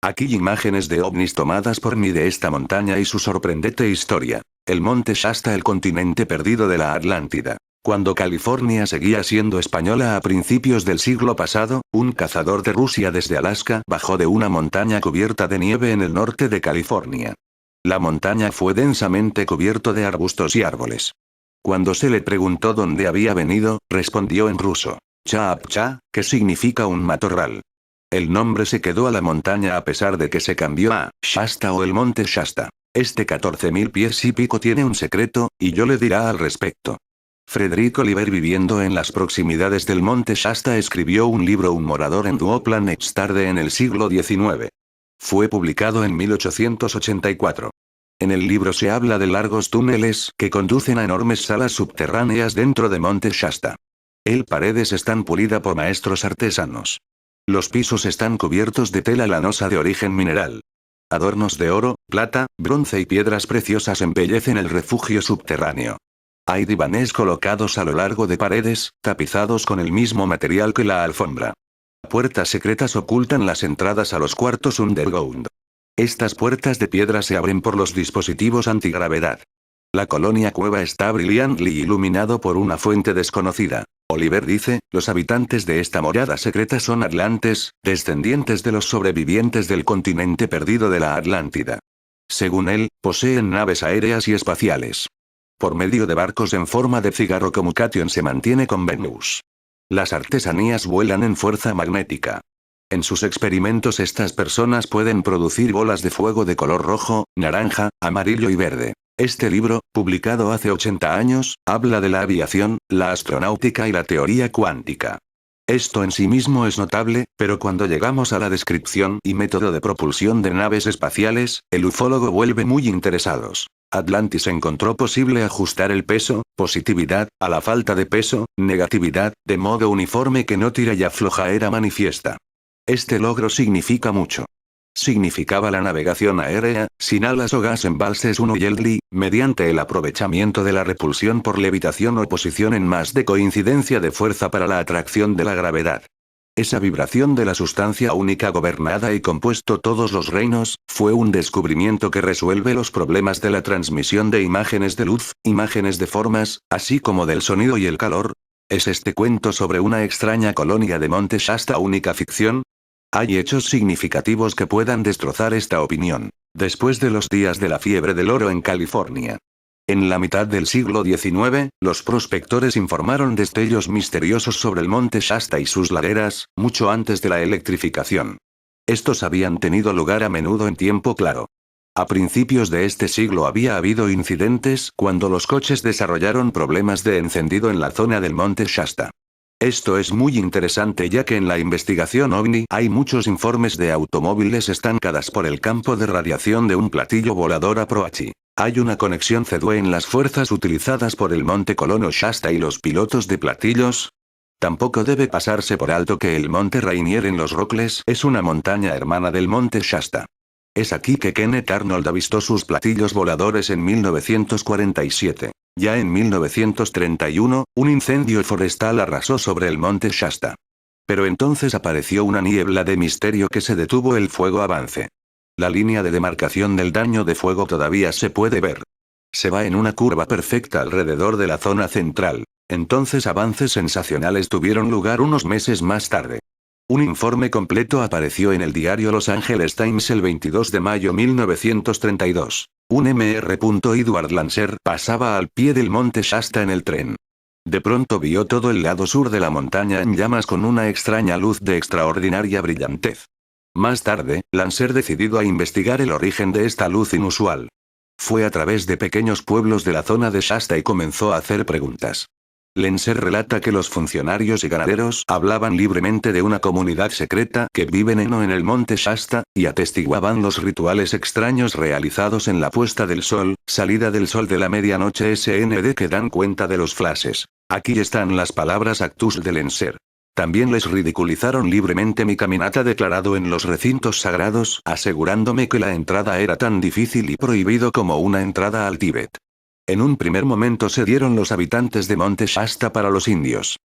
Aquí imágenes de ovnis tomadas por mí de esta montaña y su sorprendente historia. El monte Shasta, el continente perdido de la Atlántida. Cuando California seguía siendo española a principios del siglo pasado, un cazador de Rusia desde Alaska bajó de una montaña cubierta de nieve en el norte de California. La montaña fue densamente cubierto de arbustos y árboles. Cuando se le preguntó dónde había venido, respondió en ruso. Cha, que significa un matorral. El nombre se quedó a la montaña a pesar de que se cambió a Shasta o el monte Shasta. Este 14.000 pies y pico tiene un secreto, y yo le dirá al respecto. Frederick Oliver, viviendo en las proximidades del monte Shasta, escribió un libro, Un morador en Duoplan, tarde en el siglo XIX. Fue publicado en 1884. En el libro se habla de largos túneles que conducen a enormes salas subterráneas dentro de monte Shasta. Las paredes están pulidas por maestros artesanos. Los pisos están cubiertos de tela lanosa de origen mineral. Adornos de oro, plata, bronce y piedras preciosas embellecen el refugio subterráneo. Hay divanes colocados a lo largo de paredes, tapizados con el mismo material que la alfombra. Puertas secretas ocultan las entradas a los cuartos underground. Estas puertas de piedra se abren por los dispositivos antigravedad. La colonia cueva está brillante y iluminado por una fuente desconocida. Oliver dice, los habitantes de esta morada secreta son atlantes, descendientes de los sobrevivientes del continente perdido de la Atlántida. Según él, poseen naves aéreas y espaciales. Por medio de barcos en forma de cigarro, Communication se mantiene con Venus. Las artesanías vuelan en fuerza magnética. En sus experimentos estas personas pueden producir bolas de fuego de color rojo, naranja, amarillo y verde. Este libro, publicado hace 80 años, habla de la aviación, la astronáutica y la teoría cuántica. Esto en sí mismo es notable, pero cuando llegamos a la descripción y método de propulsión de naves espaciales, el ufólogo vuelve muy interesados. Atlantis encontró posible ajustar el peso, positividad, a la falta de peso, negatividad, de modo uniforme que no tira y afloja era manifiesta. Este logro significa mucho. Significaba la navegación aérea, sin alas o gas embalses 1 y el mediante el aprovechamiento de la repulsión por levitación o posición en más de coincidencia de fuerza para la atracción de la gravedad. Esa vibración de la sustancia única gobernada y compuesto todos los reinos, fue un descubrimiento que resuelve los problemas de la transmisión de imágenes de luz, imágenes de formas, así como del sonido y el calor. ¿Es este cuento sobre una extraña colonia de monte Shasta única ficción? Hay hechos significativos que puedan destrozar esta opinión. Después de los días de la fiebre del oro en California. En la mitad del siglo XIX, los prospectores informaron destellos misteriosos sobre el monte Shasta y sus laderas, mucho antes de la electrificación. Estos habían tenido lugar a menudo en tiempo claro. A principios de este siglo había habido incidentes cuando los coches desarrollaron problemas de encendido en la zona del monte Shasta. Esto es muy interesante ya que en la investigación OVNI hay muchos informes de automóviles estancadas por el campo de radiación de un platillo volador Apache. Hay una conexión C2 en las fuerzas utilizadas por el monte Colono Shasta y los pilotos de platillos. Tampoco debe pasarse por alto que el monte Rainier en los Rockles es una montaña hermana del monte Shasta. Es aquí que Kenneth Arnold avistó sus platillos voladores en 1947. Ya en 1931, un incendio forestal arrasó sobre el monte Shasta. Pero entonces apareció una niebla de misterio que se detuvo el fuego avance. La línea de demarcación del daño de fuego todavía se puede ver. Se va en una curva perfecta alrededor de la zona central. Entonces avances sensacionales tuvieron lugar unos meses más tarde. Un informe completo apareció en el diario Los Angeles Times el 22 de mayo 1932. Un Mr. Edward Lancer pasaba al pie del monte Shasta en el tren. De pronto vio todo el lado sur de la montaña en llamas con una extraña luz de extraordinaria brillantez. Más tarde, Lancer decidió a investigar el origen de esta luz inusual. Fue a través de pequeños pueblos de la zona de Shasta y comenzó a hacer preguntas. Lancer relata que los funcionarios y ganaderos hablaban libremente de una comunidad secreta que vive en el monte Shasta, y atestiguaban los rituales extraños realizados en la puesta del sol, salida del sol de la medianoche SND que dan cuenta de los flashes. Aquí están las palabras actus de Lancer. También les ridiculizaron libremente mi caminata declarado en los recintos sagrados, asegurándome que la entrada era tan difícil y prohibido como una entrada al Tíbet. En un primer momento se dieron los habitantes de monte Shasta para los indios.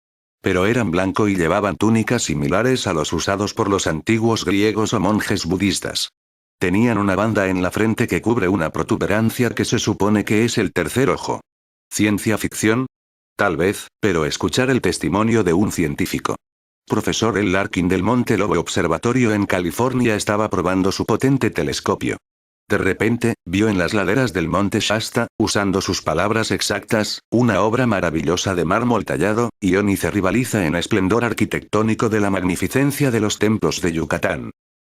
Pero eran blanco y llevaban túnicas similares a los usados por los antiguos griegos o monjes budistas. Tenían una banda en la frente que cubre una protuberancia que se supone que es el tercer ojo. ¿Ciencia ficción? Tal vez, pero escuchar el testimonio de un científico. Profesor L. Larkin del Monte Lobo Observatorio en California estaba probando su potente telescopio. De repente, vio en las laderas del monte Shasta, usando sus palabras exactas, una obra maravillosa de mármol tallado, ioniza rivaliza en esplendor arquitectónico de la magnificencia de los templos de Yucatán.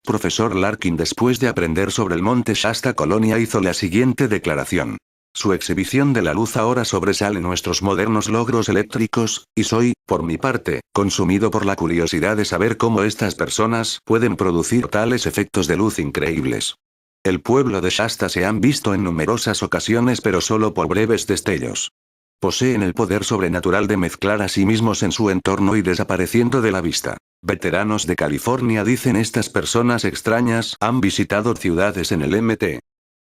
Profesor Larkin, después de aprender sobre el monte Shasta Colonia, hizo la siguiente declaración. Su exhibición de la luz ahora sobresale nuestros modernos logros eléctricos, y soy, por mi parte, consumido por la curiosidad de saber cómo estas personas pueden producir tales efectos de luz increíbles. El pueblo de Shasta se han visto en numerosas ocasiones, pero solo por breves destellos. Poseen el poder sobrenatural de mezclar a sí mismos en su entorno y desapareciendo de la vista. Veteranos de California dicen estas personas extrañas han visitado ciudades en el Mt.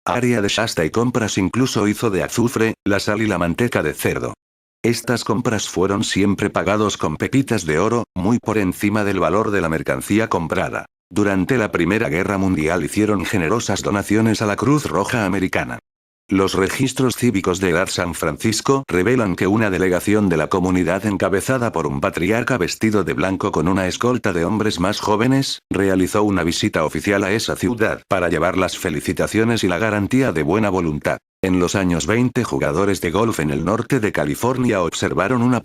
Área de Shasta y compras incluso hizo de azufre, la sal y la manteca de cerdo. Estas compras fueron siempre pagados con pepitas de oro, muy por encima del valor de la mercancía comprada. Durante la Primera Guerra Mundial hicieron generosas donaciones a la Cruz Roja Americana. Los registros cívicos de Edad San Francisco revelan que una delegación de la comunidad encabezada por un patriarca vestido de blanco con una escolta de hombres más jóvenes, realizó una visita oficial a esa ciudad para llevar las felicitaciones y la garantía de buena voluntad. En los años 20, jugadores de golf en el norte de California observaron una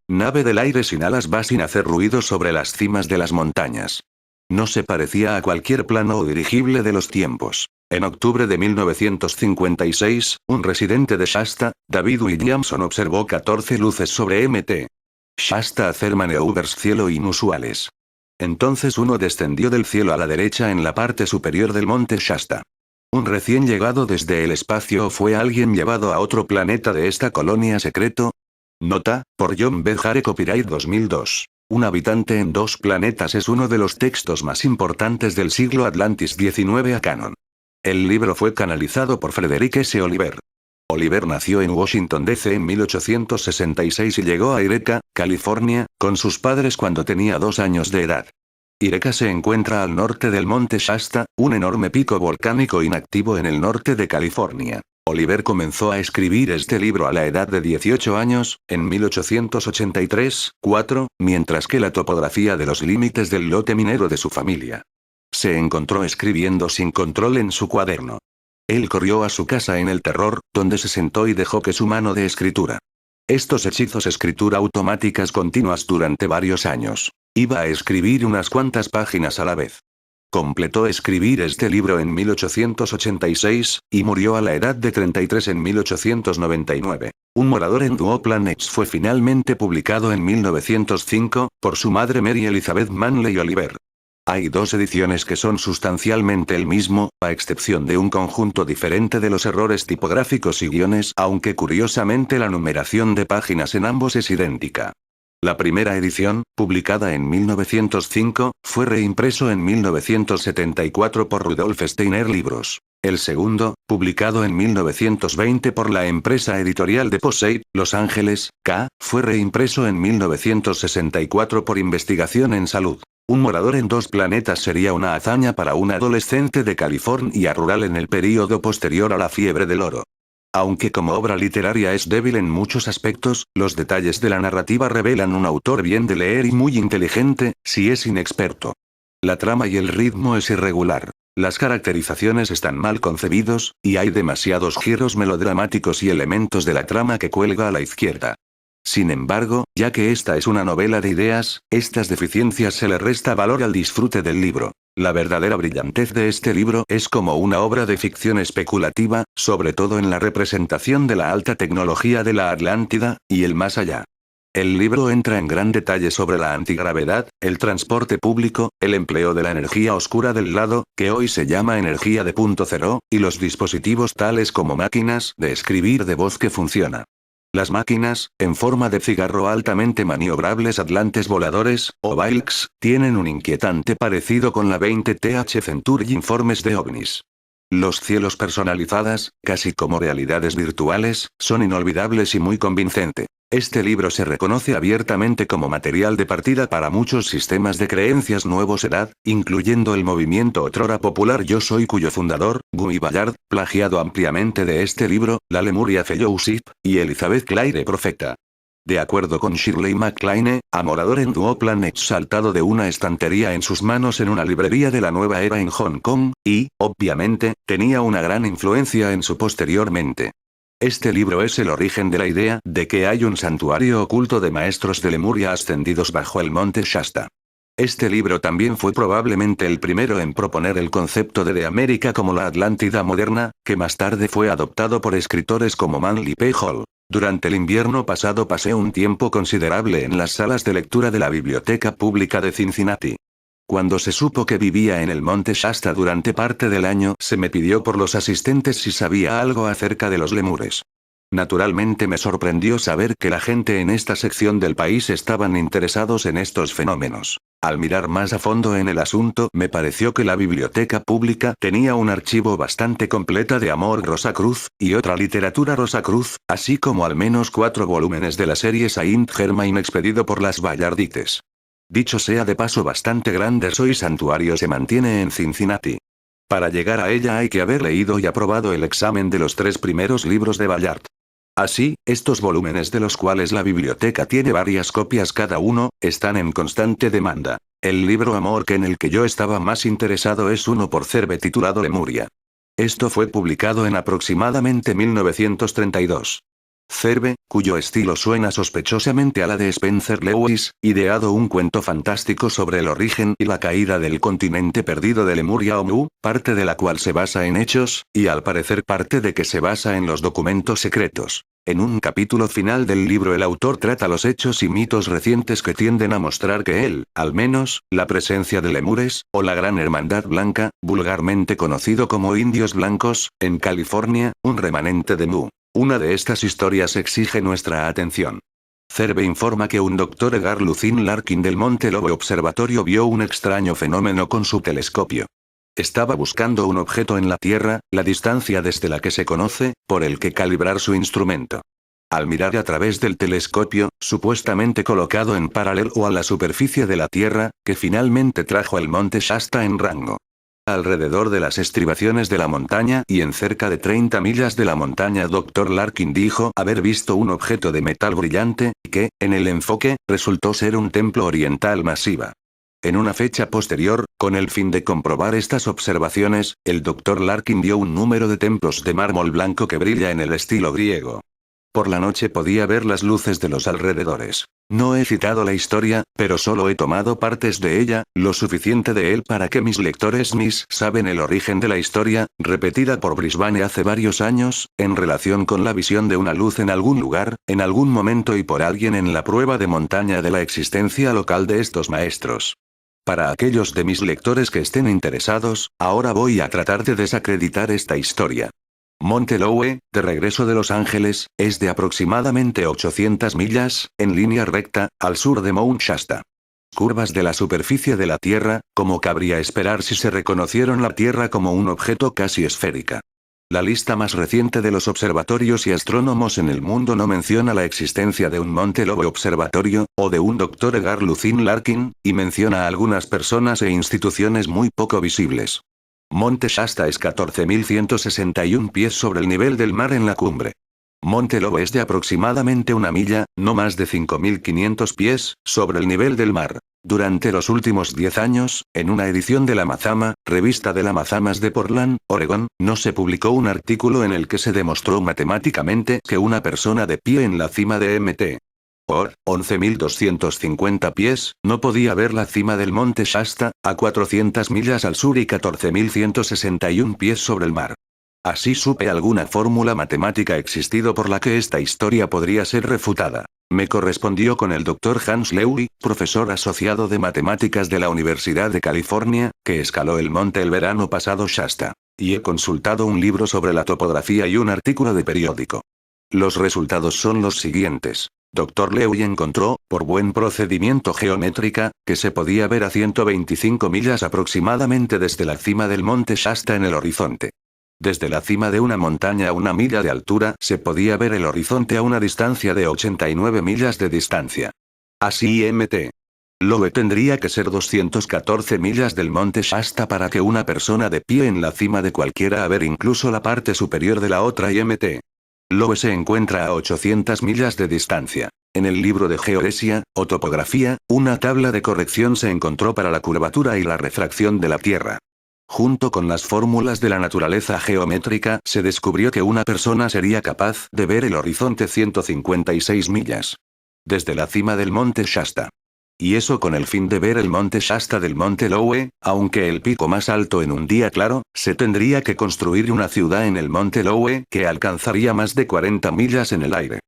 nave del aire sin alas va sin hacer ruido sobre las cimas de las montañas. No se parecía a cualquier plano o dirigible de los tiempos. En octubre de 1956, un residente de Shasta, David Williamson, observó 14 luces sobre Mt. Shasta hacer maneuvers cielo inusuales. Entonces uno descendió del cielo a la derecha en la parte superior del monte Shasta. Un recién llegado desde el espacio o fue alguien llevado a otro planeta de esta colonia secreto. Nota, por John B. Hare, copyright 2002. Un habitante en dos planetas es uno de los textos más importantes del siglo Atlantis XIX a canon. El libro fue canalizado por Frederick S. Oliver. Oliver nació en Washington, D.C. en 1866 y llegó a Eureka, California, con sus padres cuando tenía 2 años de edad. Eureka se encuentra al norte del monte Shasta, un enorme pico volcánico inactivo en el norte de California. Oliver comenzó a escribir este libro a la edad de 18 años, en 1883-4, mientras que la topografía de los límites del lote minero de su familia. Se encontró escribiendo sin control en su cuaderno. Él corrió a su casa en el terror, donde se sentó y dejó que su mano de escritura. Estos hechizos escritura automáticas continuas durante varios años. Iba a escribir unas cuantas páginas a la vez. Completó escribir este libro en 1886, y murió a la edad de 33 en 1899. Un morador en Duoplan X fue finalmente publicado en 1905, por su madre Mary Elizabeth Manley Oliver. Hay 2 ediciones que son sustancialmente el mismo, a excepción de un conjunto diferente de los errores tipográficos y guiones, aunque curiosamente la numeración de páginas en ambos es idéntica. La primera edición, publicada en 1905, fue reimpreso en 1974 por Rudolf Steiner Libros. El segundo, publicado en 1920 por la empresa editorial de Posey, Los Ángeles, K., fue reimpreso en 1964 por Investigación en Salud. Un morador en 2 planetas sería una hazaña para un adolescente de California rural en el período posterior a la fiebre del oro. Aunque como obra literaria es débil en muchos aspectos, los detalles de la narrativa revelan un autor bien de leer y muy inteligente, si es inexperto. La trama y el ritmo es irregular. Las caracterizaciones están mal concebidos, y hay demasiados giros melodramáticos y elementos de la trama que cuelga a la izquierda. Sin embargo, ya que esta es una novela de ideas, estas deficiencias se le resta valor al disfrute del libro. La verdadera brillantez de este libro es como una obra de ficción especulativa, sobre todo en la representación de la alta tecnología de la Atlántida, y el más allá. El libro entra en gran detalle sobre la antigravedad, el transporte público, el empleo de la energía oscura del lado, que hoy se llama energía de punto cero, y los dispositivos tales como máquinas de escribir de voz que funciona. Las máquinas, en forma de cigarro altamente maniobrables atlantes voladores, o Valks, tienen un inquietante parecido con la 20th Century Informes de OVNIs. Los cielos personalizadas, casi como realidades virtuales, son inolvidables y muy convincente. Este libro se reconoce abiertamente como material de partida para muchos sistemas de creencias nuevos edad, incluyendo el movimiento otrora popular Yo Soy cuyo fundador, Guy Ballard, plagiado ampliamente de este libro, la Lemuria Fellowship, y Elizabeth Clare Profeta. De acuerdo con Shirley MacLaine, Amorador en Duoplan saltado de una estantería en sus manos en una librería de la nueva era en Hong Kong, y, obviamente, tenía una gran influencia en su posteriormente. Este libro es el origen de la idea de que hay un santuario oculto de maestros de Lemuria ascendidos bajo el monte Shasta. Este libro también fue probablemente el primero en proponer el concepto de América como la Atlántida moderna, que más tarde fue adoptado por escritores como Manly P. Hall. Durante el invierno pasado pasé un tiempo considerable en las salas de lectura de la Biblioteca Pública de Cincinnati. Cuando se supo que vivía en el monte Shasta durante parte del año, se me pidió por los asistentes si sabía algo acerca de los lemures. Naturalmente me sorprendió saber que la gente en esta sección del país estaban interesados en estos fenómenos. Al mirar más a fondo en el asunto, me pareció que la biblioteca pública tenía un archivo bastante completa de Amor Rosacruz, y otra literatura Rosacruz, así como al menos 4 volúmenes de la serie Saint Germain expedido por las Ballardites. Dicho sea de paso, bastante grande Soy Santuario se mantiene en Cincinnati. Para llegar a ella hay que haber leído y aprobado el examen de los 3 primeros libros de Ballard. Así, estos volúmenes, de los cuales la biblioteca tiene varias copias cada uno, están en constante demanda. El libro Amor en el que yo estaba más interesado es uno por Cerve titulado Lemuria. Esto fue publicado en aproximadamente 1932. Cerve, cuyo estilo suena sospechosamente a la de Spencer Lewis, ideado un cuento fantástico sobre el origen y la caída del continente perdido de Lemuria o Mu, parte de la cual se basa en hechos, y al parecer parte de que se basa en los documentos secretos. En un capítulo final del libro el autor trata los hechos y mitos recientes que tienden a mostrar que al menos, la presencia de lemures, o la Gran Hermandad Blanca, vulgarmente conocido como indios blancos, en California, un remanente de Mu. Una de estas historias exige nuestra atención. Cerve informa que un Dr. Edgar Lucien Larkin del Monte Lowe Observatorio vio un extraño fenómeno con su telescopio. Estaba buscando un objeto en la Tierra, la distancia desde la que se conoce, por el que calibrar su instrumento. Al mirar a través del telescopio, supuestamente colocado en paralelo a la superficie de la Tierra, que finalmente trajo el monte Shasta en rango. Alrededor de las estribaciones de la montaña y en cerca de 30 millas de la montaña, Dr. Larkin dijo haber visto un objeto de metal brillante, que, en el enfoque, resultó ser un templo oriental masiva. En una fecha posterior, con el fin de comprobar estas observaciones, el Dr. Larkin vio un número de templos de mármol blanco que brilla en el estilo griego. Por la noche podía ver las luces de los alrededores. No he citado la historia, pero solo he tomado partes de ella, lo suficiente de él para que mis lectores saben el origen de la historia, repetida por Brisbane hace varios años, en relación con la visión de una luz en algún lugar, en algún momento y por alguien en la prueba de montaña de la existencia local de estos maestros. Para aquellos de mis lectores que estén interesados, ahora voy a tratar de desacreditar esta historia. Monte Lowe, de regreso de Los Ángeles, es de aproximadamente 800 millas, en línea recta, al sur de Mount Shasta. Curvas de la superficie de la Tierra, como cabría esperar si se reconocieron la Tierra como un objeto casi esférica. La lista más reciente de los observatorios y astrónomos en el mundo no menciona la existencia de un Monte Lowe Observatorio, o de un Dr. Edgar Lucien Larkin, y menciona a algunas personas e instituciones muy poco visibles. Monte Shasta es 14.161 pies sobre el nivel del mar en la cumbre. Monte Lowe es de aproximadamente 1 milla, no más de 5.500 pies, sobre el nivel del mar. Durante los últimos 10 años, en una edición de la Mazama, revista de la Mazamas de Portland, Oregón, no se publicó un artículo en el que se demostró matemáticamente que una persona de pie en la cima de Mt. Por 11.250 pies, no podía ver la cima del monte Shasta, a 400 millas al sur y 14.161 pies sobre el mar. Así supe alguna fórmula matemática existido por la que esta historia podría ser refutada. Me correspondió con el Dr. Hans Lewy, profesor asociado de matemáticas de la Universidad de California, que escaló el monte el verano pasado Shasta. Y he consultado un libro sobre la topografía y un artículo de periódico. Los resultados son los siguientes. Dr. Lewy encontró, por buen procedimiento geométrica, que se podía ver a 125 millas aproximadamente desde la cima del monte Shasta en el horizonte. Desde la cima de una montaña a 1 milla de altura se podía ver el horizonte a una distancia de 89 millas de distancia. Así Mt. Lowe tendría que ser 214 millas del monte Shasta para que una persona de pie en la cima de cualquiera a ver incluso la parte superior de la otra y Mt. Lowe se encuentra a 800 millas de distancia. En el libro de geodesia, o topografía, una tabla de corrección se encontró para la curvatura y la refracción de la Tierra. Junto con las fórmulas de la naturaleza geométrica, se descubrió que una persona sería capaz de ver el horizonte 156 millas. Desde la cima del monte Shasta. Y eso con el fin de ver el monte Shasta del monte Lowe, aunque el pico más alto en un día claro, se tendría que construir una ciudad en el monte Lowe que alcanzaría más de 40 millas en el aire.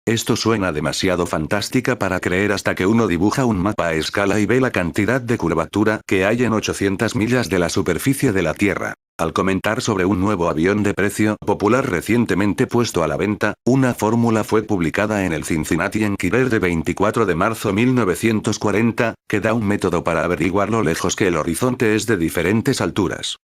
Esto suena demasiado fantástica para creer hasta que uno dibuja un mapa a escala y ve la cantidad de curvatura que hay en 800 millas de la superficie de la Tierra. Al comentar sobre un nuevo avión de precio popular recientemente puesto a la venta, una fórmula fue publicada en el Cincinnati Enquirer de 24 de marzo 1940, que da un método para averiguar lo lejos que el horizonte es de diferentes alturas.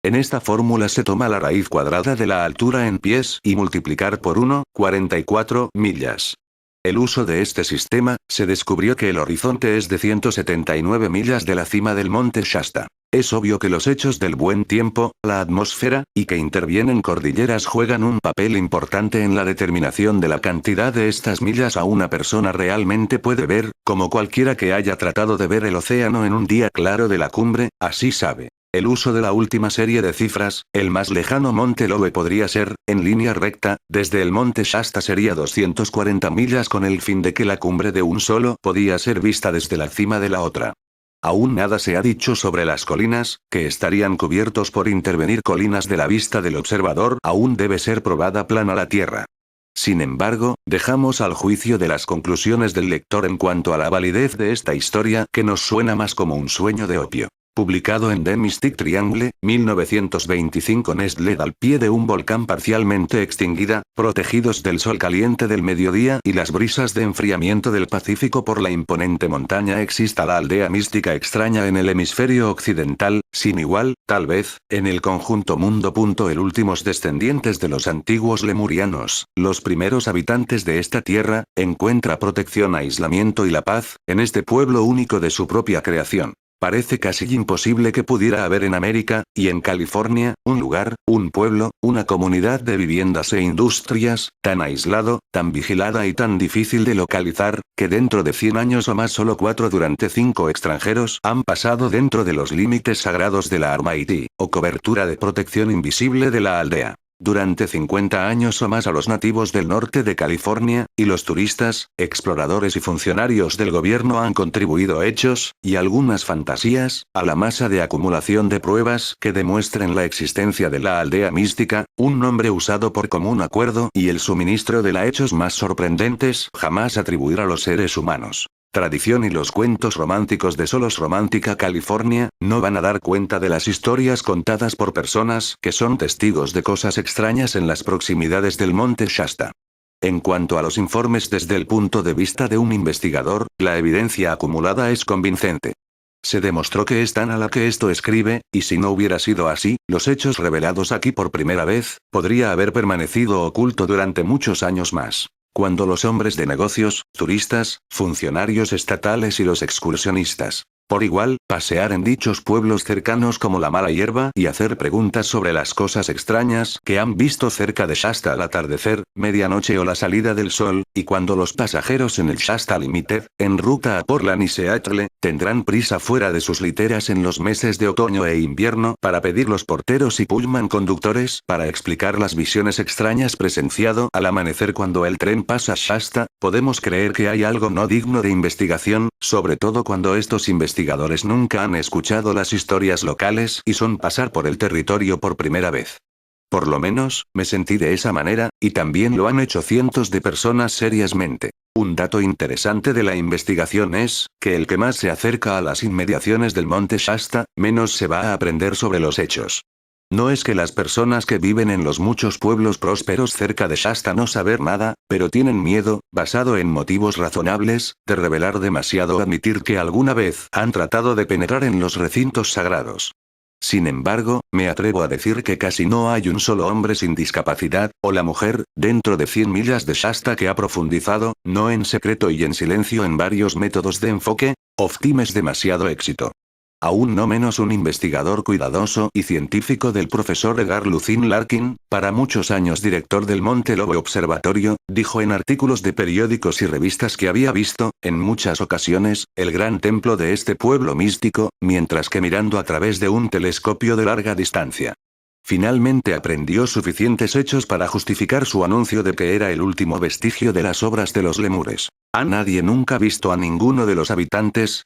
En esta fórmula se toma la raíz cuadrada de la altura en pies y multiplicar por 1,44 millas. El uso de este sistema, se descubrió que el horizonte es de 179 millas de la cima del monte Shasta. Es obvio que los hechos del buen tiempo, la atmósfera, y que intervienen cordilleras juegan un papel importante en la determinación de la cantidad de estas millas a una persona realmente puede ver, como cualquiera que haya tratado de ver el océano en un día claro de la cumbre, así sabe. El uso de la última serie de cifras, el más lejano monte Lowe podría ser, en línea recta, desde el monte Shasta sería 240 millas con el fin de que la cumbre de un solo podía ser vista desde la cima de la otra. Aún nada se ha dicho sobre las colinas, que estarían cubiertos por intervenir colinas de la vista del observador, aún debe ser probada plana la Tierra. Sin embargo, dejamos al juicio de las conclusiones del lector en cuanto a la validez de esta historia que nos suena más como un sueño de opio. Publicado en The Mystic Triangle, 1925. Nestled al pie de un volcán parcialmente extinguida, protegidos del sol caliente del mediodía y las brisas de enfriamiento del Pacífico por la imponente montaña exista la aldea mística extraña en el hemisferio occidental, sin igual, tal vez, en el conjunto mundo. El últimos descendientes de los antiguos lemurianos, los primeros habitantes de esta tierra, encuentra protección, aislamiento y la paz, en este pueblo único de su propia creación. Parece casi imposible que pudiera haber en América, y en California, un lugar, un pueblo, una comunidad de viviendas e industrias, tan aislado, tan vigilada y tan difícil de localizar, que dentro de 100 años o más solo 4 durante 5 extranjeros han pasado dentro de los límites sagrados de la Almighty, o cobertura de protección invisible de la aldea. Durante 50 años o más a los nativos del norte de California, y los turistas, exploradores y funcionarios del gobierno han contribuido hechos, y algunas fantasías, a la masa de acumulación de pruebas que demuestren la existencia de la aldea mística, un nombre usado por común acuerdo y el suministro de la hechos más sorprendentes jamás atribuir a los seres humanos. Tradición y los cuentos románticos de Solos Romántica California, no van a dar cuenta de las historias contadas por personas que son testigos de cosas extrañas en las proximidades del monte Shasta. En cuanto a los informes desde el punto de vista de un investigador, la evidencia acumulada es convincente. Se demostró que es tan a la que esto escribe, y si no hubiera sido así, los hechos revelados aquí por primera vez, podría haber permanecido oculto durante muchos años más. Cuando los hombres de negocios, turistas, funcionarios estatales y los excursionistas, por igual, pasear en dichos pueblos cercanos como la mala hierba y hacer preguntas sobre las cosas extrañas que han visto cerca de Shasta al atardecer, medianoche o la salida del sol, y cuando los pasajeros en el Shasta Limited, en ruta a Portland y Seattle, tendrán prisa fuera de sus literas en los meses de otoño e invierno para pedir los porteros y pullman conductores para explicar las visiones extrañas presenciado al amanecer cuando el tren pasa Shasta, podemos creer que hay algo no digno de investigación, sobre todo cuando estos investigadores nunca han escuchado las historias locales y son pasar por el territorio por primera vez. Por lo menos, me sentí de esa manera, y también lo han hecho cientos de personas seriamente. Un dato interesante de la investigación es, que el que más se acerca a las inmediaciones del monte Shasta, menos se va a aprender sobre los hechos. No es que las personas que viven en los muchos pueblos prósperos cerca de Shasta no saber nada, pero tienen miedo, basado en motivos razonables, de revelar demasiado o admitir que alguna vez han tratado de penetrar en los recintos sagrados. Sin embargo, me atrevo a decir que casi no hay un solo hombre sin discapacidad, o la mujer, dentro de 100 millas de Shasta que ha profundizado, no en secreto y en silencio en varios métodos de enfoque, obtienes demasiado éxito. Aún no menos un investigador cuidadoso y científico del profesor Edgar Lucien Larkin, para muchos años director del Monte Lobo Observatorio, dijo en artículos de periódicos y revistas que había visto, en muchas ocasiones, el gran templo de este pueblo místico, mientras que mirando a través de un telescopio de larga distancia. Finalmente aprendió suficientes hechos para justificar su anuncio de que era el último vestigio de las obras de los lemures. ¿Ha nadie nunca visto a ninguno de los habitantes?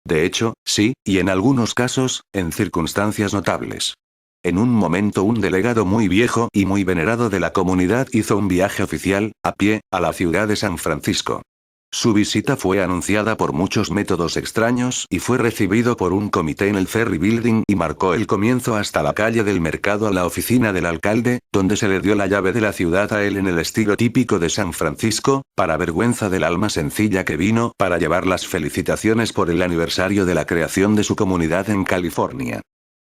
De hecho, sí, y en algunos casos, en circunstancias notables. En un momento un delegado muy viejo y muy venerado de la comunidad hizo un viaje oficial, a pie, a la ciudad de San Francisco. Su visita fue anunciada por muchos métodos extraños y fue recibido por un comité en el Ferry Building y marcó el comienzo hasta la calle del mercado a la oficina del alcalde, donde se le dio la llave de la ciudad a él en el estilo típico de San Francisco, para vergüenza del alma sencilla que vino para llevar las felicitaciones por el aniversario de la creación de su comunidad en California.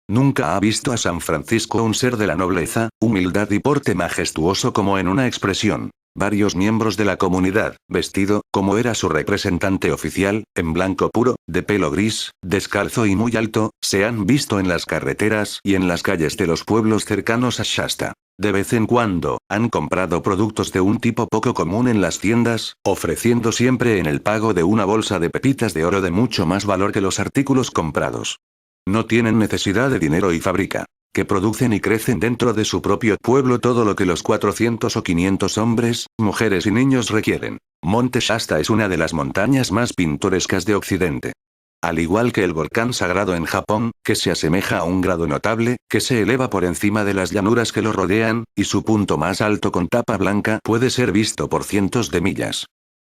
Nunca ha visto a San Francisco un ser de la nobleza, humildad y porte majestuoso como en una expresión. Varios miembros de la comunidad, vestido, como era su representante oficial, en blanco puro, de pelo gris, descalzo y muy alto, se han visto en las carreteras y en las calles de los pueblos cercanos a Shasta. De vez en cuando, han comprado productos de un tipo poco común en las tiendas, ofreciendo siempre en el pago de una bolsa de pepitas de oro de mucho más valor que los artículos comprados. No tienen necesidad de dinero y fábrica. Que producen y crecen dentro de su propio pueblo todo lo que los 400 o 500 hombres, mujeres y niños requieren. Monte Shasta es una de las montañas más pintorescas de Occidente. Al igual que el volcán sagrado en Japón, que se asemeja a un grado notable, que se eleva por encima de las llanuras que lo rodean, y su punto más alto con tapa blanca puede ser visto por cientos de millas.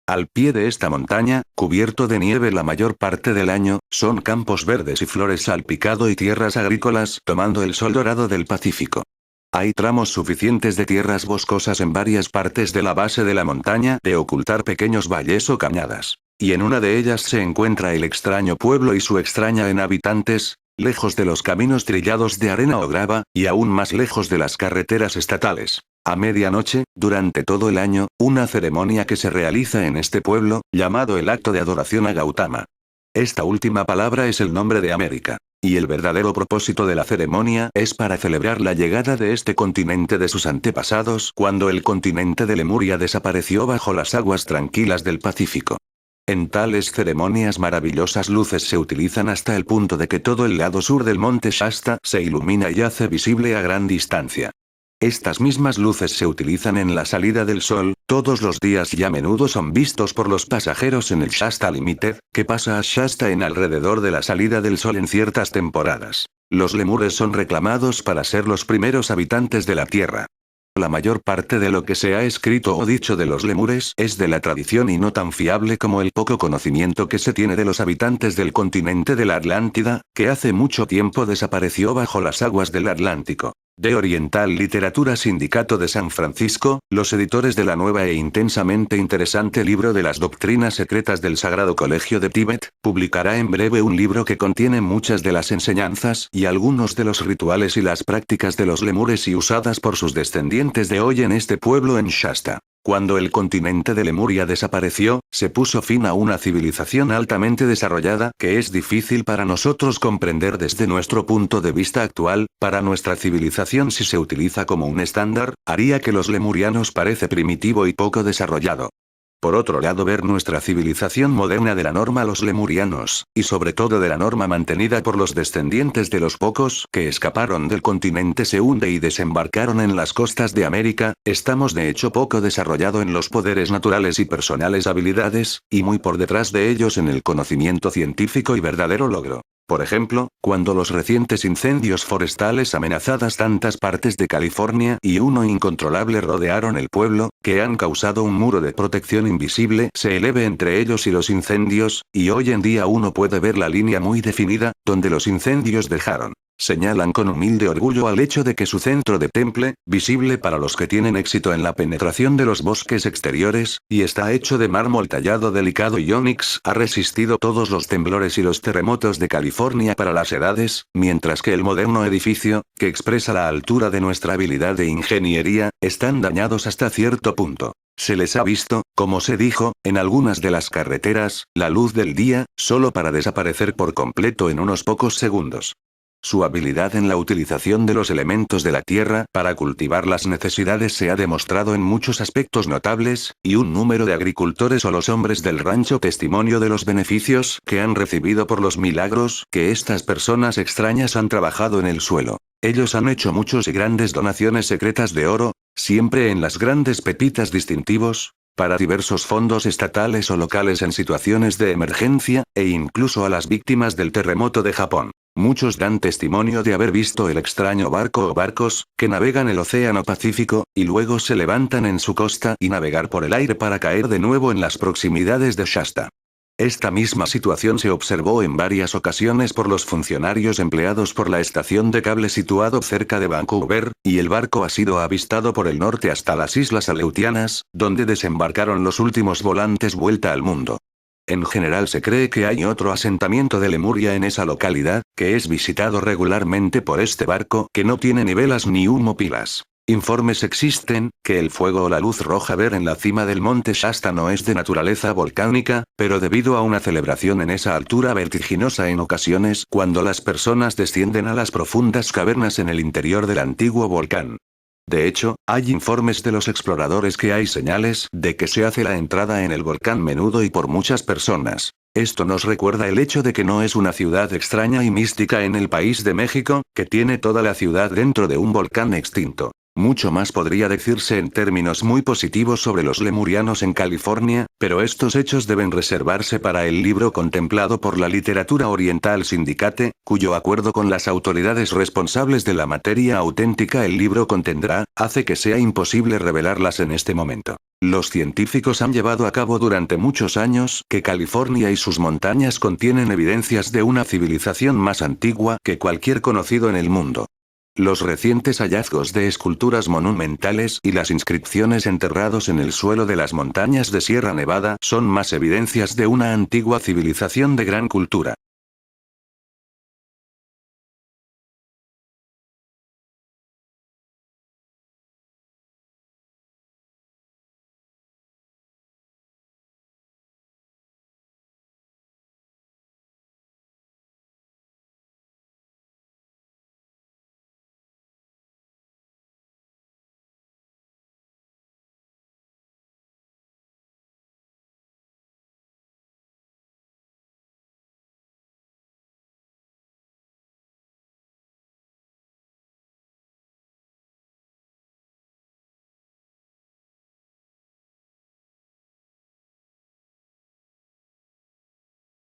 Al pie de esta montaña, cubierto de nieve la mayor parte del año, son campos verdes y flores salpicado y tierras agrícolas tomando el sol dorado del Pacífico. Hay tramos suficientes de tierras boscosas en varias partes de la base de la montaña de ocultar pequeños valles o cañadas. Y en una de ellas se encuentra el extraño pueblo y su extraña en habitantes, lejos de los caminos trillados de arena o grava, y aún más lejos de las carreteras estatales. A medianoche, durante todo el año, una ceremonia que se realiza en este pueblo, llamado el acto de adoración a Gautama. Esta última palabra es el nombre de América. Y el verdadero propósito de la ceremonia es para celebrar la llegada de este continente de sus antepasados cuando el continente de Lemuria desapareció bajo las aguas tranquilas del Pacífico. En tales ceremonias maravillosas luces se utilizan hasta el punto de que todo el lado sur del monte Shasta se ilumina y hace visible a gran distancia. Estas mismas luces se utilizan en la salida del sol, todos los días y a menudo son vistos por los pasajeros en el Shasta Limited, que pasa a Shasta en alrededor de la salida del sol en ciertas temporadas. Los lemures son reclamados para ser los primeros habitantes de la Tierra. La mayor parte de lo que se ha escrito o dicho de los lemures es de la tradición y no tan fiable como el poco conocimiento que se tiene de los habitantes del continente de la Atlántida, que hace mucho tiempo desapareció bajo las aguas del Atlántico. De Oriental Literatura Sindicato de San Francisco, los editores de la nueva e intensamente interesante libro de las doctrinas secretas del Sagrado Colegio de Tíbet, publicará en breve un libro que contiene muchas de las enseñanzas y algunos de los rituales y las prácticas de los lemures y usadas por sus descendientes de hoy en este pueblo en Shasta. Cuando el continente de Lemuria desapareció, se puso fin a una civilización altamente desarrollada que es difícil para nosotros comprender desde nuestro punto de vista actual. Para nuestra civilización, si se utiliza como un estándar, haría que los lemurianos parece primitivo y poco desarrollado. Por otro lado, ver nuestra civilización moderna de la norma los lemurianos, y sobre todo de la norma mantenida por los descendientes de los pocos que escaparon del continente se hunde y desembarcaron en las costas de América, estamos de hecho poco desarrollado en los poderes naturales y personales habilidades, y muy por detrás de ellos en el conocimiento científico y verdadero logro. Por ejemplo, cuando los recientes incendios forestales amenazadas tantas partes de California y uno incontrolable rodearon el pueblo, que han causado un muro de protección invisible se eleve entre ellos y los incendios, y hoy en día uno puede ver la línea muy definida, donde los incendios dejaron Señalan con humilde orgullo al hecho de que su centro de temple, visible para los que tienen éxito en la penetración de los bosques exteriores, y está hecho de mármol tallado delicado y ónix, ha resistido todos los temblores y los terremotos de California para las edades, mientras que el moderno edificio, que expresa la altura de nuestra habilidad de ingeniería, están dañados hasta cierto punto. Se les ha visto, como se dijo, en algunas de las carreteras, la luz del día, solo para desaparecer por completo en unos pocos segundos. Su habilidad en la utilización de los elementos de la tierra para cultivar las necesidades se ha demostrado en muchos aspectos notables, y un número de agricultores o los hombres del rancho testimonio de los beneficios que han recibido por los milagros que estas personas extrañas han trabajado en el suelo. Ellos han hecho muchos y grandes donaciones secretas de oro, siempre en las grandes pepitas distintivos, para diversos fondos estatales o locales en situaciones de emergencia, e incluso a las víctimas del terremoto de Japón. Muchos dan testimonio de haber visto el extraño barco o barcos, que navegan el Océano Pacífico, y luego se levantan en su costa y navegar por el aire para caer de nuevo en las proximidades de Shasta. Esta misma situación se observó en varias ocasiones por los funcionarios empleados por la estación de cable situado cerca de Vancouver, y el barco ha sido avistado por el norte hasta las Islas Aleutianas, donde desembarcaron los últimos volantes vuelta al mundo. En general se cree que hay otro asentamiento de Lemuria en esa localidad, que es visitado regularmente por este barco que no tiene ni velas ni humopilas. Informes existen, que el fuego o la luz roja ver en la cima del monte Shasta no es de naturaleza volcánica, pero debido a una celebración en esa altura vertiginosa en ocasiones cuando las personas descienden a las profundas cavernas en el interior del antiguo volcán. De hecho, hay informes de los exploradores que hay señales de que se hace la entrada en el volcán menudo y por muchas personas. Esto nos recuerda el hecho de que no es una ciudad extraña y mística en el país de México, que tiene toda la ciudad dentro de un volcán extinto. Mucho más podría decirse en términos muy positivos sobre los lemurianos en California, pero estos hechos deben reservarse para el libro contemplado por la literatura oriental Syndicate, cuyo acuerdo con las autoridades responsables de la materia auténtica el libro contendrá, hace que sea imposible revelarlas en este momento. Los científicos han llevado a cabo durante muchos años que California y sus montañas contienen evidencias de una civilización más antigua que cualquier conocido en el mundo. Los recientes hallazgos de esculturas monumentales y las inscripciones enterrados en el suelo de las montañas de Sierra Nevada son más evidencias de una antigua civilización de gran cultura.